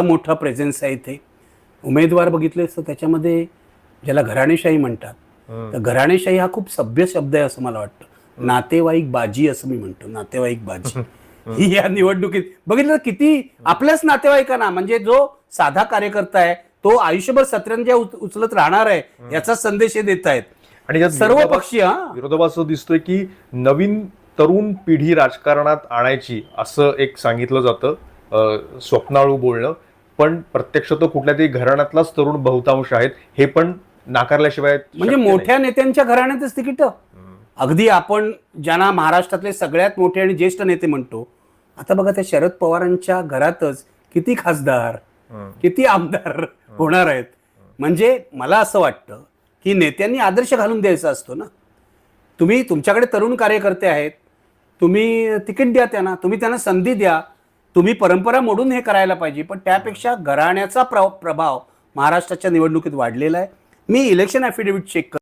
मोठा प्रेझेन्स आहे इथे. उमेदवार बघितले तर त्याच्यामध्ये ज्याला घराणेशाही म्हणतात, तर घराणेशाही हा खूप सभ्य शब्द आहे असं मला वाटतं. नातेवाईक बाजी असं मी म्हणतो, नातेवाईक बाजी. ही या निवडणुकीत बघितलं तर किती आपल्याच नातेवाईकांना, म्हणजे जो साधा कार्यकर्ता आहे तो आयुष्यभर सतरंज्या उचलत राहणार आहे याचा संदेश हे देत आहेत. आणि सर्व पक्षीय विरोधाभास असं दिसतोय की नवीन तरुण पिढी राजकारणात आणायची असं एक सांगितलं जातं, स्वप्नाळू बोलणं, पण प्रत्यक्ष तो कुठल्या तरी घराण्यातलाच तरुण बहुतांश आहेत हे पण नाकारल्याशिवाय म्हणजे मोठ्या नेत्यांच्या घराण्यातच तिकीट. अगदी आपण ज्यांना महाराष्ट्रातले सगळ्यात मोठे आणि ज्येष्ठ नेते म्हणतो, आता बघा त्या शरद पवारांच्या घरातच किती खासदार किती आमदार होणार आहेत. म्हणजे मला असं वाटतं की नेत्यांनी आदर्श घालून द्यायचा असतो ना. तुम्ही तुमच्याकडे तरुण कार्यकर्ते आहेत, तुम्ही तिकीट द्या त्यांना, तुम्ही त्यांना संधी द्या. तुम्ही परंपरा मोडून हे करायला पाहिजे, पण त्यापेक्षा घराण्याचा प्रभाव महाराष्ट्राच्या निवडणुकीत वाढलेला आहे. मी इलेक्शन ॲफिडेव्हिट चेक